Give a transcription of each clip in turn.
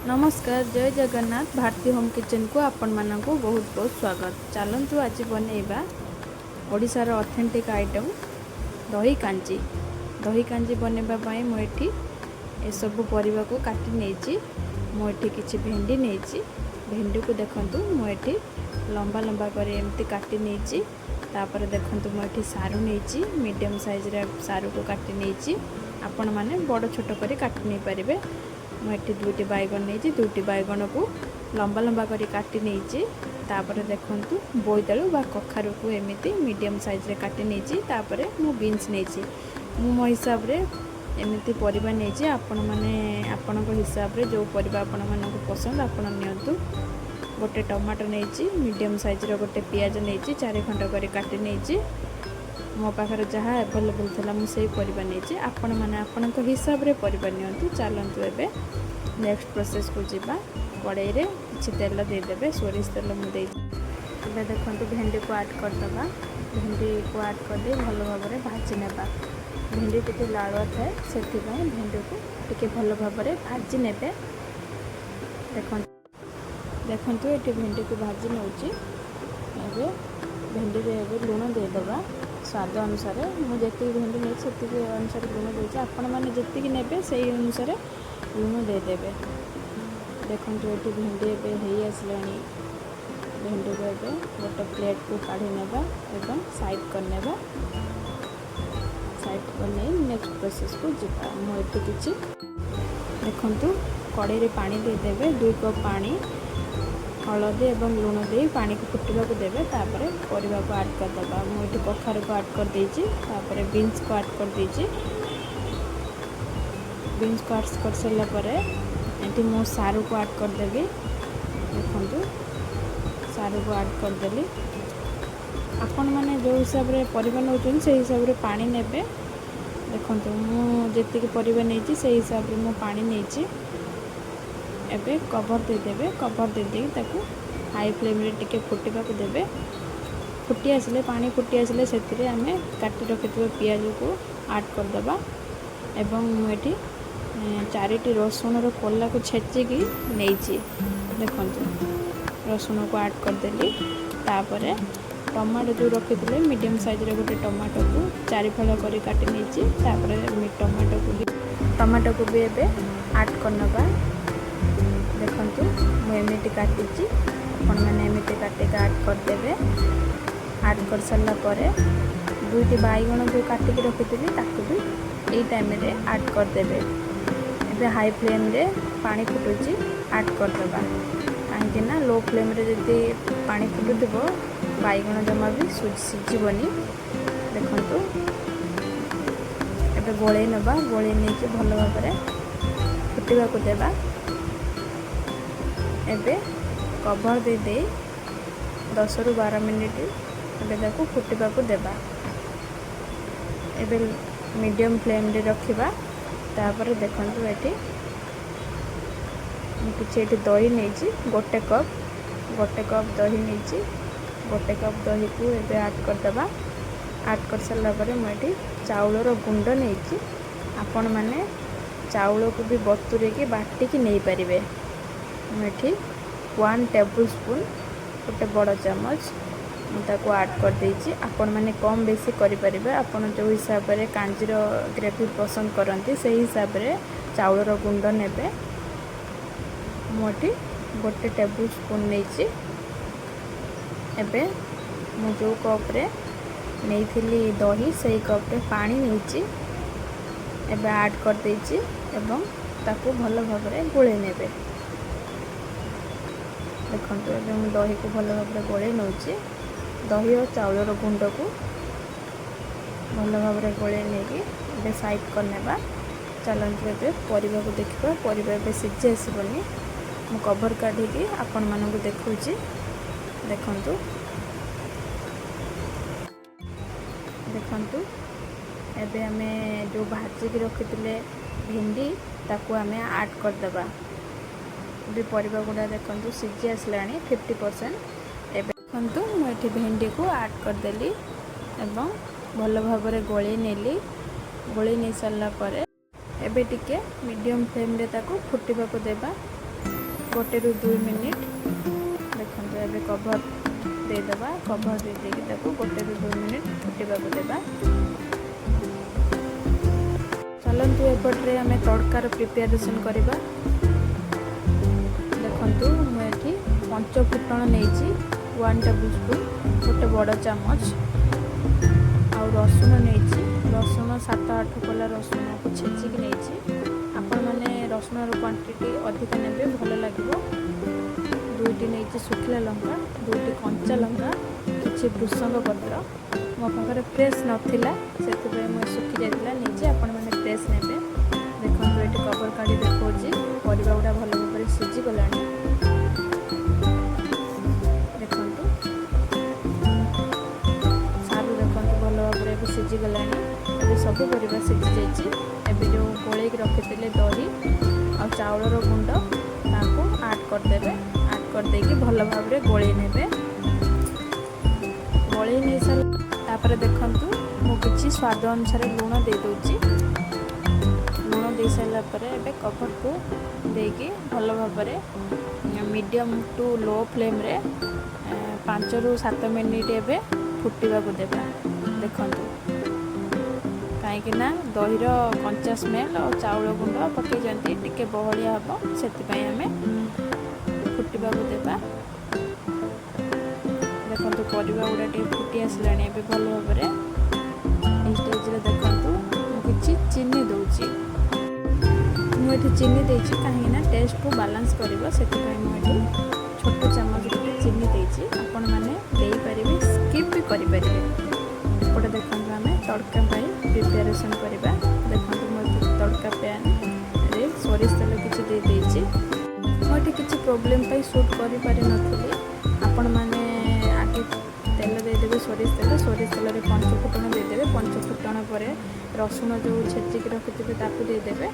नमस्कार जय Jagannath Bharti home kitchen को आपण मानक बहुत बहुत स्वागत। चलतु आज बनैबा ओडिशार ऑथेंटिक आइटम दही कांजी। दही कांजी बनैबा मुझे ए सब परिबा को काटी नेछि। मुझे किछि भेंडी नेछि। भेंडी को देखंतु मुझे लंबा लंबा करे एमती काटी नेछि। तापर देखंतु मुझे सारू नेछि। मीडियम साइज रे सारू को काटी नेछि। आपण माने बड़ छोट करे काटी नै परिबे। मुझे दुईटी बैगन नहीं दुईटी बैगन को लंबा लंबा कर काटी नहीं। तापर देखंतु बोईतालु बा कखारु को एमती मीडियम साइज रे काटी नहीं। मु बीन्स नहीं मो हिसाब रे एमती परिबा नहीं। आपण माने आपण हिसाब रे जो परिबा आपण मानक पसंद आपण नियंतु। गोटे टमाटो नहीं मीडियम साइज रो गोटे पियाज नहीं 4 खंड कर काटी नहीं। मो पाखरे जहाँ अवेलेबल था मुझे परिबा नहीं। आपण माने आपण हिसाब रे परिबा नियंतु। चलतु एबे नेक्स्ट प्रोसेस को जीवा। कड़ाई रे किछि तेल दे देबे। सोरिष तेल मुझे एबे देखंतु भेंडी को ऐड कर दबा। भेंडी को ऐड कर दे भलो भाव रे भाजी नेबा। भेंडी टिके लालुआ थाए सेति पय भेंडी को टिके भलो भाव रे भाजी नेबे। देखंतु एटी भेंडी को भाजी नउची। एबे भेंडी रे एबे लूण दे दबा स्वाद अनुसार। मुझे भेंडी नहीं से अनुसार लुण देती। आपण मैंने जी ने से अनुसार लुण देदेवे। देखो ये भेंडी एवं हो आसला। भेंडी को एवं गोटे प्लेट को काढ़ी नेबा एवं साइड करने साइड करने नेक्स्ट प्रोसेस को जीवा। मुझे किसी देखु कड़ाई रे पानी देदेवे 2 कप पानी हलदी एवं लुण दे पानी को फुटवा को देवे। तापर परिबा को ऐड कर दबा। मुझे कखारू को ऐड कर देछि। तापर बीन्स को ऐड कर देछि। बीन्स को ऐड कर सारा पर एटी मो सारू को ऐड कर देबी। देखंतु सारू को ऐड कर देली। आपण माने जो हिसाब रे परिबा नउछन से हिसाब रे पानी नेबे। देखंतु मु जेतिक परिबा नेछि से हिसाब रे मो पानी नेछि। एबे कवर दे देबे। कवर दे दे ताकू हाई फ्लेम रे टिके फुटवा को देबे। फुटी आसले पानी फुटी आसले सेतिरे आमे काटी रखितबे पियाज को ऐड कर दबा। एवं मुठी 4टी रसुण रो कोल्ला को छेची की नेछि। देखंतु रसुण को ऐड कर देली। तापरे टमाटो जो रखितले मीडियम साइज रे गोटे टमाटो को 4 फाଳ करी काटी नेछि। तापरे टमाटो को भी एबे ऐड करनबा। देखंतु मु एमिति काटिची। आपण माने एमिति काटिका ऐड कर देबे। ऐड कर सारा पर 2टी बैगन जो काटिक रखिथि ताकू भी एई टाइम रे ऐड कर देबे। एबे हाई फ्लेम रे पानी फुटुची ऐड कर दबा। काहेकि ना लो फ्लेम रे जदी पानी फुटुथिबो बैगन जमा भी सिझिबनी। देखंतु एबे गोळै नबा। गोळै नै के भलो भाबरे फुटिबा को देबा। एबे कवर दे दे 10 रु 12 मिनिट एबे ताको फुटिबा को देबा। एबे मीडियम फ्लेम रे रखिबा। तापर देखंतु एठी किछि एठी दही नेछि गोटे कप दही नेछि। गोटे कप दही को एबे ऐड कर दबा। ऐड कर सारा पर मुझे चाउल रो गुंड नेछि। आपण माने चाउल को भी बतुरे के बाटी की नहीं पारिबे। मुझे 1 टेबल स्पून गोटे बड़ चामच मुझे ऐड कर देछि। आपण माने कम बेसी करि परिबे। आपण जो हिसाब रे कांजीर ग्रेवी पसंद करंती से हिसाब रे चाउल रो गुंड नेबे। मुझे गोटे टेबल स्पून नेछि। एबे मु जो कप रे नेइथिली दही से कप रे पानी नेछि। एबे ऐड कर देछि एवं ताको भलो भाव रे गोळे नेबे। देखंतु एबे मु दही को भलो भाव रे गोळे नउछि। दही और चाउल रो गुंड को भलो भाव रे गोळे नेकी एबे साइड करनेबा। चलंतु एबे परिबा को देखिबा। परिबा एबे सिझि आसीबनी। मु कवर काढी की आपण मानन को देखौछि। देखंतु एबे हमें जो भाजी की रखितले भेंडी ताकू हमें ऐड कर दबा। भी परिबा गुडा देखंतु सिझी आसलानी 50%। एबे देखंतु मुझे भेंडी को ऐड कर देली एवं भलो भाव रे गोळी नेली। गोळी नै सारला परे एबे टिके मीडियम फ्लेम रे ताकू फुटिबा को देबा। 1 ରୁ 2 ମିନିଟ୍ ଦେଖନ୍ତୁ। ଏବେ କଭର୍ ଦେଇଦେବା। କଭର୍ ଦେଇକି ତାକୁ 1 ରୁ 2 ମିନିଟ୍ ଫୁଟିବାକୁ ଦେବା। ଚାଲନ୍ତୁ ଏପଟରେ ଆମେ ତଡ଼କାର ପ୍ରିପାରେସନ୍ କରିବା। ଦେଖନ୍ତୁ ମୁଁ ଏଠି 5 ଫୁଟଣ ନେଇଛି 1 ଟେବୁଲ୍ ସ୍ପୁନ୍, ଗୋଟେ ବଡ଼ ଚାମଚ। ଆଉ ରସୁଣ ନେଇଛି, ରସୁଣ 7-8 କୋଲା ରସୁଣକୁ ଛେଚିକି ନେଇଛି। ଆପଣମାନେ ରସୁଣର କ୍ୱାଣ୍ଟିଟି ଅଧିକା ନେବେ, ଭଲ ଲାଗିବ। 2ଟି ନେଇଛି ଶୁଖିଲା ଲଙ୍କା, 2ଟି କଞ୍ଚା ଲଙ୍କା, କିଛି ଭୃଷଙ୍ଗ ପତ୍ର। ମୋ ପାଖରେ ଫ୍ରେଶ୍ ନଥିଲା, ସେଥିପାଇଁ ମୁଁ ଶୁଖି ଯାଇଥିଲା ନେଇଛି, ଆପଣମାନେ ଫ୍ରେଶ୍ ନେବେ। ଦେଖନ୍ତୁ ଏଠି କଭର୍ କାଢ଼ି ଦେଖାଉଛି, ପରିବା ଗୁଡ଼ା ଭଲ ଭାବରେ ସିଝିଗଲାଣି। ଦେଖନ୍ତୁ ସାରୁ ଦେଖନ୍ତୁ ଭଲ ଭାବରେ ଏବେ ସିଝିଗଲାଣି। ଏବେ ସବୁ ପରିବା ସିଝିଯାଇଛି। ଏବେ ଯେଉଁ ଗୋଳେଇକି ରଖିଥିଲେ ଦହି ଆଉ ଚାଉଳର ଗୁଣ୍ଡ, ତାକୁ ଆଡ଼୍ କରିଦେବେ। ଆଡ଼୍ କରିଦେଇକି ଭଲ ଭାବରେ ଗୋଳେଇ ନେବେ। ଗୋଳେଇ ନେଇ ସାରିଲା ତାପରେ ଦେଖନ୍ତୁ ମୁଁ କିଛି ସ୍ୱାଦ ଅନୁସାରେ ଲୁଣ ଦେଇଦେଉଛି। ଲୁଣ ଦେଇ ସାରିଲା ପରେ ଏବେ କଭର୍କୁ ଦେଇକି ଭଲ ଭାବରେ ମିଡ଼ିୟମ୍ ଟୁ ଲୋ ଫ୍ଲେମ୍ରେ 5 ରୁ 7 ମିନିଟ୍ ଏବେ ଫୁଟିବାକୁ ଦେବା। ଦେଖନ୍ତୁ କାହିଁକିନା ଦହିର କଞ୍ଚା ସ୍ମେଲ୍ ଆଉ ଚାଉଳ ଗୁଣ୍ଡ ପକାଇଛନ୍ତି, ଟିକେ ବହଳିଆ ହେବ, ସେଥିପାଇଁ ଆମେ ଫୁଟିବାକୁ ଦେବା। ଦେଖନ୍ତୁ ପରିବା ଗୁଡ଼ା ଟିକେ ଫୁଟି ଆସିଲାଣି ଏବେ ଭଲ ଭାବରେ। ଏହି ଷ୍ଟେଜ୍ରେ ଦେଖନ୍ତୁ ମୁଁ କିଛି ଚିନି ଦେଉଛି। ମୁଁ ଏଠି ଚିନି ଦେଇଛି କାହିଁକିନା ଟେଷ୍ଟକୁ ବାଲାନ୍ସ କରିବ, ସେଥିପାଇଁ ମୁଁ ଏଠି ଛୋଟ ଚାମଚ ଗୋଟେ ଚିନି ଦେଇଛି। ଆପଣମାନେ ଦେଇପାରିବେ, ସ୍କିପ୍ ବି କରିପାରିବେ। ଏପଟେ ଦେଖନ୍ତୁ ଆମେ ତଡ଼କା ପାଇଁ ପ୍ରିପାରେସନ୍ କରିବା। ଦେଖନ୍ତୁ ମୁଁ ତଡ଼କା ପ୍ୟାନ୍ରେ ସୋରିଷ ତେଲ କିଛି ଦେଇଦେଇଛି। ମୁଁ ଏଠି କିଛି ପ୍ରୋବ୍ଲେମ୍ ପାଇଁ ସୁଟ୍ କରିପାରିନଥିଲି। ଆପଣମାନେ ଆଗେ ତେଲ ଦେଇଦେବେ, ସୋରିଷ ତେଲରେ 5 ଫୁଟଣ ଦେଇଦେବେ। 5 ଫୁଟଣ ପରେ ରସୁଣ ଯେଉଁ ଛେଚିକି ରଖିଥିବେ ତାକୁ ଦେଇଦେବେ।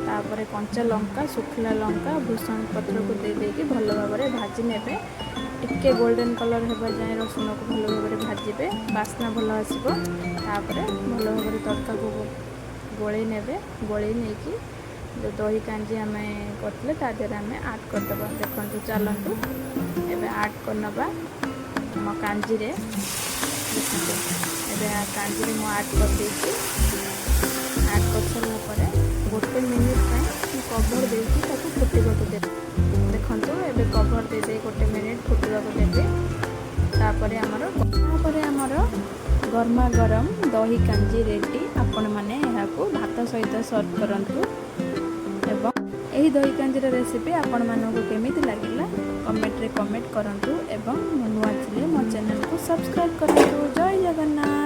ତାପରେ କଞ୍ଚା ଲଙ୍କା, ଶୁଖିଲା ଲଙ୍କା, ଭୃଷଙ୍ଗ ପତ୍ରକୁ ଦେଇକି ଭଲ ଭାବରେ ଭାଜି ନେବେ। ଟିକେ ଗୋଲ୍ଡେନ୍ କଲର୍ ହେବା ଯାଏଁ ରସୁଣକୁ ଭଲ ଭାବରେ ଭାଜିବେ, ବାସ୍ନା ଭଲ ଆସିବ। ତାପରେ ଭଲ ଭାବରେ ତଡ଼କାକୁ ଗୋଳେଇ ନେବେ। ଗୋଳେଇ ନେଇକି ଯେଉଁ ଦହି କାଞ୍ଜି ଆମେ କରିଥିଲେ ତା ଦେହରେ ଆମେ ଆଡ଼୍ କରିଦେବା। ଦେଖନ୍ତୁ ଚାଲନ୍ତୁ ଏବେ ଆଡ଼୍ କରିନେବା ଆମ କାଞ୍ଜିରେ। ଦେଖନ୍ତୁ ଏବେ କାଞ୍ଜିରେ ମୁଁ ଆଡ଼୍ କରିଦେଇଛି। ଆଡ଼୍ କରିସାରିଲା ପରେ 1 ମିନିଟ୍ ପାଇଁ ମୁଁ କଭର୍ ଦେଇକି ତାକୁ ଫୁଟିବାକୁ ଦେବି। ଦେଖନ୍ତୁ ଏବେ କଭର୍ ଦେଇଦେଇ 1 ମିନିଟ୍ ଫୁଟିବାକୁ ଦେବେ। ତାପରେ ଆମର ଗରମା ଗରମ ଦହି କାଞ୍ଜି ରେଡ଼ି। ଆପଣମାନେ ଏହାକୁ ଭାତ ସହିତ ସର୍ଭ କରନ୍ତୁ। ଏବଂ ଏହି ଦହି କାଞ୍ଜିର ରେସିପି ଆପଣମାନଙ୍କୁ କେମିତି ଲାଗିଲା କମେଣ୍ଟରେ କମେଣ୍ଟ କରନ୍ତୁ। ଏବଂ ନୂଆ ଥିଲେ ମୋ ଚ୍ୟାନେଲକୁ ସବସ୍କ୍ରାଇବ୍ କରନ୍ତୁ। ଜୟ ଜଗନ୍ନାଥ।